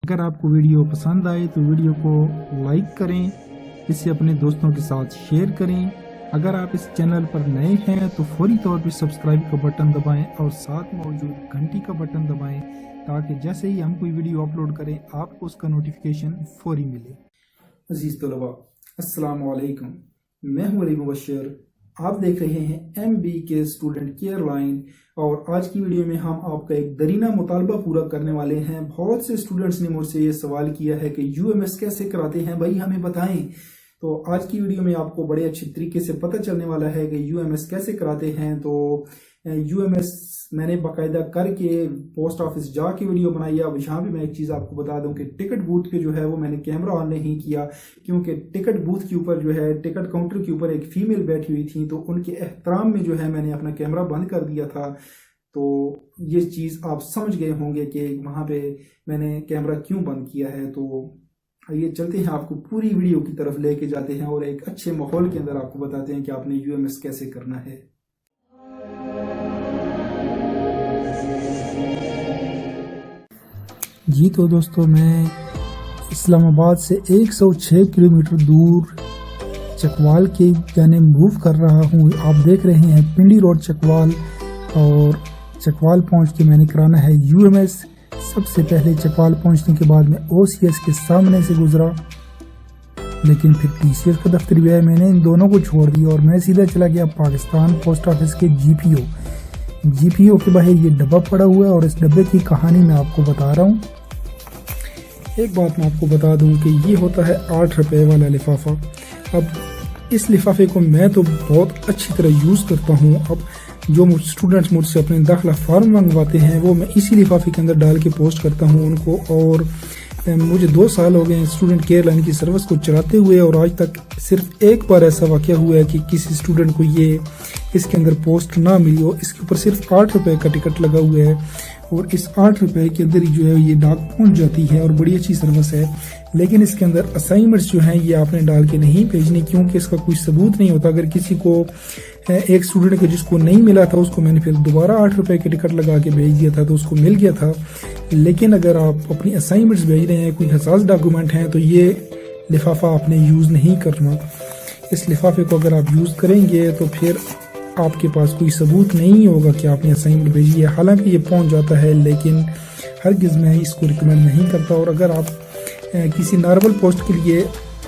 अगर आपको वीडियो पसंद आए तो वीडियो को लाइक करें, इसे अपने दोस्तों के साथ शेयर करें। अगर आप इस चैनल पर नए हैं तो फौरी तौर पर सब्सक्राइब का बटन दबाएं और साथ मौजूद घंटी का बटन दबाएं ताकि जैसे ही हम कोई वीडियो अपलोड करें आपको उसका नोटिफिकेशन फौरी मिले। अजीज तलबा, अस्सलाम वालेकुम। मैं हूं अली मुबशर। आप देख रहे हैं MBK स्टूडेंट केयर लाइन और आज की वीडियो में हम आपका एक दरीना मुतालबा पूरा करने वाले हैं। बहुत से स्टूडेंट्स ने मुझसे ये सवाल किया है कि UMS कैसे कराते हैं, भाई हमें बताएं। तो आज की वीडियो में आपको बड़े अच्छे तरीके से पता चलने वाला है कि UMS कैसे कराते हैं। तो UMS मैंने बाकायदा करके पोस्ट ऑफिस जाके वीडियो बनाई है। अब यहाँ भी मैं एक चीज़ आपको बता दूं कि टिकट बूथ के जो है वो मैंने कैमरा ऑन नहीं किया, क्योंकि टिकट बूथ के ऊपर जो है टिकट काउंटर के ऊपर एक फीमेल बैठी हुई थी, तो उनके एहतराम में जो है मैंने अपना कैमरा बंद कर दिया था। तो ये चीज़ आप समझ गए होंगे कि वहाँ पे मैंने कैमरा क्यों बंद किया है। तो आइए चलते हैं, आपको पूरी वीडियो की तरफ लेके जाते हैं और एक अच्छे माहौल के अंदर आपको बताते हैं कि आपने UMS कैसे करना है। जी तो दोस्तों, मैं इस्लामाबाद से 106 किलोमीटर दूर चकवाल के जाने मूव कर रहा हूँ। आप देख रहे हैं पिंडी रोड चकवाल, और चकवाल पहुँच के मैंने कराना है UMS। सबसे पहले चकवाल पहुँचने के बाद मैं OCS के सामने से गुजरा, लेकिन फिर TCS का दफ्तर भी है। मैंने इन दोनों को छोड़ दिया और मैं सीधा चला गया पाकिस्तान पोस्ट ऑफिस के GPO के बाहर ये डब्बा पड़ा हुआ है और इस डब्बे की कहानी मैं आपको बता रहा हूँ। एक बात मैं आपको बता दूं कि ये होता है 8 रुपए वाला लिफाफा। अब इस लिफाफे को मैं तो बहुत अच्छी तरह यूज़ करता हूँ। अब जो स्टूडेंट्स मुझसे अपने दाखिला फॉर्म मंगवाते हैं वो मैं इसी लिफाफे के अंदर डाल के पोस्ट करता हूँ उनको। और मुझे 2 साल हो गए स्टूडेंट केयर लाइन की सर्विस को चलाते हुए, और आज तक सिर्फ एक बार ऐसा वाक़या हुआ है कि किसी स्टूडेंट को ये इसके अंदर पोस्ट ना मिली हो। इसके ऊपर सिर्फ 8 रुपए का टिकट लगा हुआ है और इस 8 रुपए के अंदर ही जो है ये डाक पहुंच जाती है और बड़ी अच्छी सर्विस है। लेकिन इसके अंदर असाइनमेंट्स जो हैं ये आपने डाल के नहीं भेजनी, क्योंकि इसका कोई सबूत नहीं होता। अगर किसी को एक स्टूडेंट को जिसको नहीं मिला था उसको मैंने फिर दोबारा 8 रुपए के टिकट लगा के भेज दिया था तो उसको मिल गया था। लेकिन अगर आप अपनी असाइनमेंट्स भेज रहे हैं, कोई हसास डॉक्यूमेंट हैं, तो ये लिफाफा आपने यूज़ नहीं करना। इस लिफाफे को अगर आप यूज़ करेंगे तो फिर आपके पास कोई सबूत नहीं होगा कि आपने असाइनमेंट भेजी है। हालांकि ये पहुंच जाता है, लेकिन हरगिज़ मैं इसको रिकमेंड नहीं करता। और अगर आप किसी नॉर्मल पोस्ट के लिए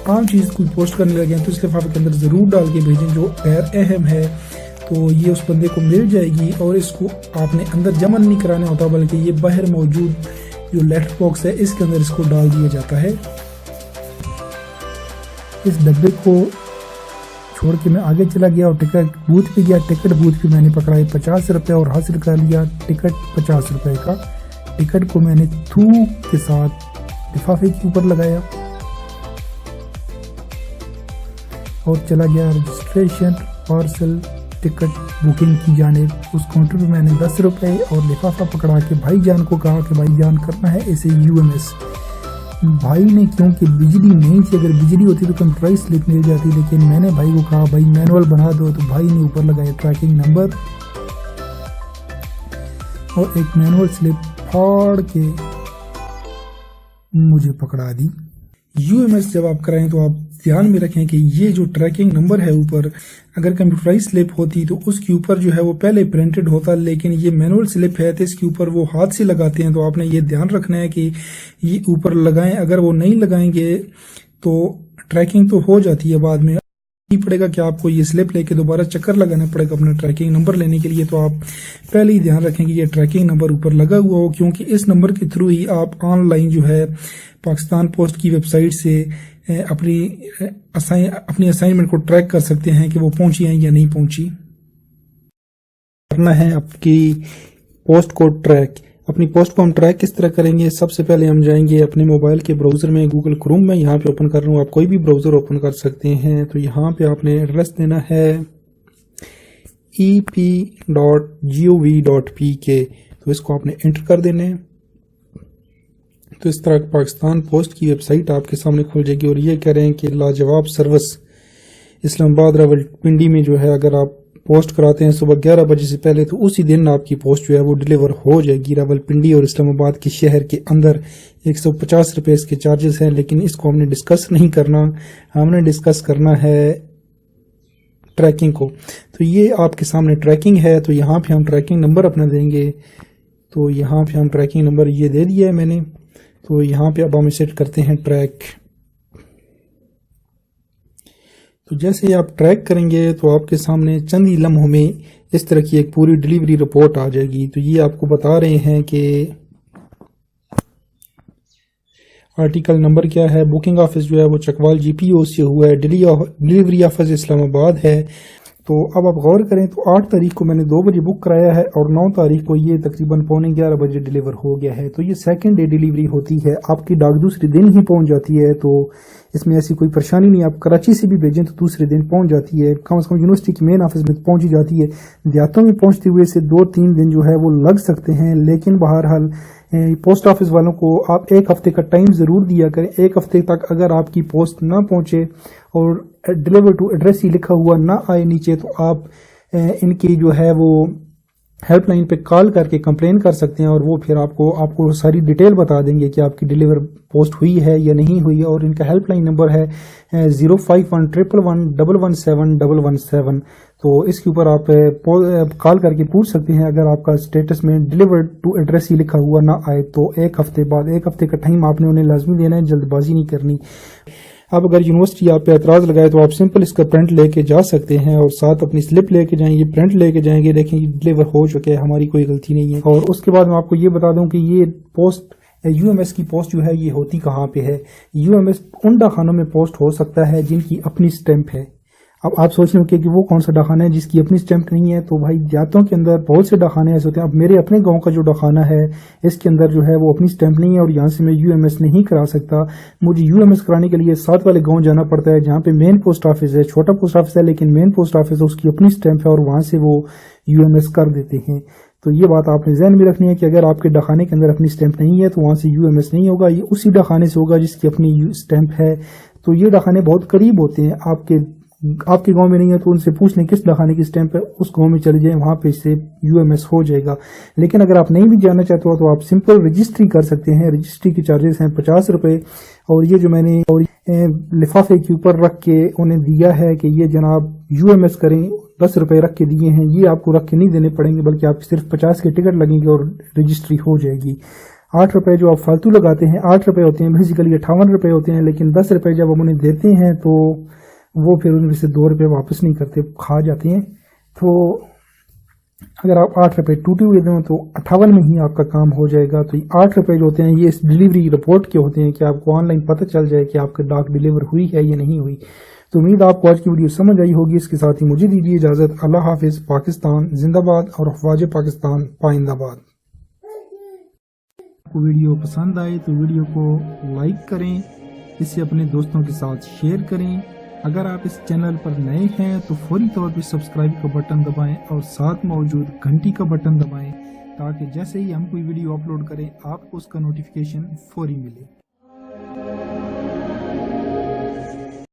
आम चीज़ कोई पोस्ट करने लगे हैं तो इस लिफाफे के अंदर ज़रूर डाल के भेजें। जो गैर अहम है तो ये उस बंदे को मिल जाएगी और इसको आपने अंदर जमा नहीं कराना होता, बल्कि ये बाहर मौजूद जो लेटर बॉक्स है इसके अंदर इसको डाल दिया जाता है। इस डब्बे को छोड़ के मैं आगे चला गया और टिकट बूथ पे गया। टिकट बूथ पे मैंने पकड़ा 50 रुपये और हासिल कर लिया टिकट 50 रुपये का। टिकट को मैंने थूक के साथ लिफाफे के ऊपर लगाया और चला गया रजिस्ट्रेशन पार्सल टिकट बुकिंग की जानिब। उस काउंटर पे मैंने 10 रुपये और लिफाफा पकड़ा के भाईजान को कहा कि भाईजान करना है इसे UMS। भाई ने, क्योंकि बिजली नहीं थी, अगर बिजली होती तो कंप्यूटराइज स्लिप मिल जाती, लेकिन मैंने भाई को कहा भाई मैनुअल बना दो, तो भाई ने ऊपर लगाया ट्रैकिंग नंबर और एक मैनुअल स्लिप फाड़ के मुझे पकड़ा दी। UMS जब आप कराएं तो आप ध्यान में रखें कि ये जो ट्रैकिंग नंबर है ऊपर, अगर कंप्यूटराइज स्लिप होती तो उसके ऊपर जो है वो पहले प्रिंटेड होता, लेकिन ये मैनुअल स्लिप है तो इसके ऊपर वो हाथ से लगाते हैं। तो आपने ये ध्यान रखना है कि ये ऊपर लगाएं। अगर वो नहीं लगाएंगे तो ट्रैकिंग तो हो जाती है, बाद में नहीं पड़ेगा कि आपको ये स्लिप लेके दोबारा चक्कर लगाना पड़ेगा अपना ट्रैकिंग नंबर लेने के लिए। तो आप पहले ही ध्यान रखें कि ये ट्रैकिंग नंबर ऊपर लगा हुआ हो, क्योंकि इस नंबर के थ्रू ही आप ऑनलाइन जो है पाकिस्तान पोस्ट की वेबसाइट से अपनी असाइनमेंट को ट्रैक कर सकते हैं कि वो पहुंची है या नहीं पहुंची। करना है आपकी पोस्ट को ट्रैक। अपनी पोस्ट को हम ट्रैक किस तरह करेंगे? सबसे पहले हम जाएंगे अपने मोबाइल के ब्राउजर में, गूगल क्रोम में यहाँ पे ओपन कर रहा हूँ, आप कोई भी ब्राउजर ओपन कर सकते हैं। तो यहाँ पे आपने एड्रेस देना है ep.gov.pk, तो इसको आपने एंटर कर देना है। तो इस तरह पाकिस्तान पोस्ट की वेबसाइट आपके सामने खुल जाएगी और ये कह रहे हैं कि लाजवाब सर्विस इस्लामाबाद रावलपिंडी में जो है, अगर आप پوسٹ کراتے ہیں صبح 11 بجے سے پہلے تو اسی دن آپ کی پوسٹ جو ہے وہ ڈیلیور ہو جائے گی۔ راولپنڈی اور اسلام آباد کے شہر کے اندر 150 روپے اس کے چارجز ہیں، لیکن اس کو ہم نے ڈسکس نہیں کرنا، ہم نے ڈسکس کرنا ہے ٹریکنگ کو۔ تو یہ آپ کے سامنے ٹریکنگ ہے، تو یہاں پہ ہم ٹریکنگ نمبر اپنا دیں گے۔ تو یہاں پہ ہم ٹریکنگ نمبر یہ دے دیا ہے میں نے، تو یہاں پہ اب ہم سیٹ کرتے ہیں ٹریک۔ تو جیسے ہی آپ ٹریک کریں گے تو آپ کے سامنے چند ہی لمحوں میں اس طرح کی ایک پوری ڈیلیوری رپورٹ آ جائے گی۔ تو یہ آپ کو بتا رہے ہیں کہ آرٹیکل نمبر کیا ہے، بکنگ آفس جو ہے وہ چکوال جی پی او سے ہوا ہے، ڈیلیوری آفس اسلام آباد ہے۔ تو اب آپ غور کریں تو 8 تاریخ کو میں نے 2 بجے بک کرایا ہے اور 9 تاریخ کو یہ تقریباً 11:15 بجے ڈیلیور ہو گیا ہے۔ تو یہ سیکنڈ ڈے ڈیلیوری ہوتی ہے، آپ کی ڈاک دوسرے دن ہی پہنچ جاتی ہے، تو اس میں ایسی کوئی پریشانی نہیں۔ آپ کراچی سے بھی بھیجیں تو دوسرے دن پہنچ جاتی ہے، کم از کم یونیورسٹی کی مین آفس میں پہنچی جاتی ہے۔ دیہاتوں میں پہنچتے ہوئے سے 2-3 دن جو ہے وہ لگ سکتے ہیں، لیکن بہرحال پوسٹ آفس والوں کو آپ 1 ہفتے کا ٹائم ضرور دیا کریں۔ 1 ہفتے تک اگر آپ کی پوسٹ نہ پہنچے اور ڈیلیور ٹو ایڈریس ہی لکھا ہوا نہ آئے نیچے، تو آپ ان کی جو ہے وہ ہیلپ لائن پہ کال کر کے کمپلین کر سکتے ہیں، اور وہ پھر آپ کو ساری ڈیٹیل بتا دیں گے کہ آپ کی ڈیلیور پوسٹ ہوئی ہے یا نہیں ہوئی ہے۔ اور ان کا ہیلپ لائن نمبر ہے 05111117117۔ تو اس کے اوپر آپ کال کر کے پوچھ سکتے ہیں، اگر آپ کا اسٹیٹس میں ڈیلیور ٹو ایڈریس ہی لکھا ہوا نہ آئے تو 1 ہفتے بعد 1 ہفتے کا ٹائم آپ نے انہیں لازمی دینا ہے، جلد بازی نہیں کرنی۔ اب اگر یونیورسٹی آپ پہ اعتراض لگائے تو آپ سمپل اس کا پرنٹ لے کے جا سکتے ہیں، اور ساتھ اپنی سلپ لے کے جائیں گے، پرنٹ لے کے جائیں گے، دیکھیں یہ ڈیلیور ہو چکے، ہماری کوئی غلطی نہیں ہے۔ اور اس کے بعد میں آپ کو یہ بتا دوں کہ یہ پوسٹ یو ایم ایس کی پوسٹ جو ہے یہ ہوتی کہاں پہ ہے۔ یو ایم ایس ان ڈاکخانوں میں پوسٹ ہو سکتا ہے جن کی اپنی سٹیمپ ہے۔ اب آپ سوچ رہے ہو کہ وہ کون سا ڈاکخانہ ہے جس کی اپنی سٹیمپ نہیں ہے، تو بھائی دیہاتوں کے اندر بہت سے ڈاکخانے ایسے ہوتے ہیں۔ اب میرے اپنے گاؤں کا جو ڈاکخانہ ہے اس کے اندر جو ہے وہ اپنی سٹیمپ نہیں ہے، اور یہاں سے میں یو ایم ایس نہیں کرا سکتا۔ مجھے یو ایم ایس کرانے کے لیے ساتھ والے گاؤں جانا پڑتا ہے جہاں پہ مین پوسٹ آفس ہے، چھوٹا پوسٹ آفس ہے لیکن مین پوسٹ آفس ہے، اس کی اپنی سٹیمپ ہے، اور وہاں سے وہ یو ایم ایس کر دیتے ہیں۔ تو یہ بات آپ نے ذہن میں رکھنی ہے کہ اگر آپ کے ڈاکخانے کے اندر اپنی سٹیمپ نہیں ہے تو وہاں سے یو ایم ایس نہیں ہوگا، یہ اسی ڈاکخانے سے ہوگا جس کی اپنی سٹیمپ ہے۔ تو یہ ڈاکخانے بہت قریب ہوتے ہیں، آپ کے گاؤں میں نہیں ہے تو ان سے پوچھ لیں کس ڈاکخانے کی سٹیمپ ہے، اس گاؤں میں چلے جائیں، وہاں پہ سے یو ایم ایس ہو جائے گا۔ لیکن اگر آپ نہیں بھی جانا چاہتے ہو تو آپ سمپل رجسٹری کر سکتے ہیں۔ رجسٹری کے چارجز ہیں 50 روپے، اور یہ جو میں نے لفافے کے اوپر رکھ کے انہیں دیا ہے کہ یہ جناب یو ایم ایس کریں، 10 روپے رکھ کے دیے ہیں، یہ آپ کو رکھ کے نہیں دینے پڑیں گے، بلکہ آپ صرف 50 کے ٹکٹ لگیں گے اور رجسٹری ہو جائے گی۔ 8 روپے جو آپ فالتو لگاتے ہیں، 8 روپے ہوتے ہیں، بیسیکلی 58 روپے ہوتے ہیں، لیکن 10 روپے جب ہم انہیں دیتے ہیں تو وہ پھر ان میں سے 2 روپے واپس نہیں کرتے، کھا جاتے ہیں۔ تو اگر آپ 8 روپے ٹوٹے ہوئے دیں تو 58 میں ہی آپ کا کام ہو جائے گا۔ تو یہ 8 روپے جو ہوتے ہیں یہ اس ڈیلیوری رپورٹ کے ہوتے ہیں کہ آپ کو آن لائن پتہ چل جائے کہ آپ کا ڈاک ڈیلیور ہوئی ہے یا نہیں ہوئی۔ تو امید آپ کو آج کی ویڈیو سمجھ آئی ہوگی۔ اس کے ساتھ ہی مجھے دیجیے اجازت۔ اللہ حافظ۔ پاکستان زندہ باد اور افواج پاکستان پائندہ باد۔ آپ کو ویڈیو پسند آئے تو ویڈیو کو لائک کریں، اسے اپنے دوستوں کے ساتھ شیئر کریں۔ اگر آپ اس چینل پر نئے ہیں تو فوری طور پہ سبسکرائب کا بٹن دبائیں اور ساتھ موجود گھنٹی کا بٹن دبائیں، تاکہ جیسے ہی ہم کوئی ویڈیو اپلوڈ کریں آپ کو اس کا نوٹیفیکیشن فوری ملے۔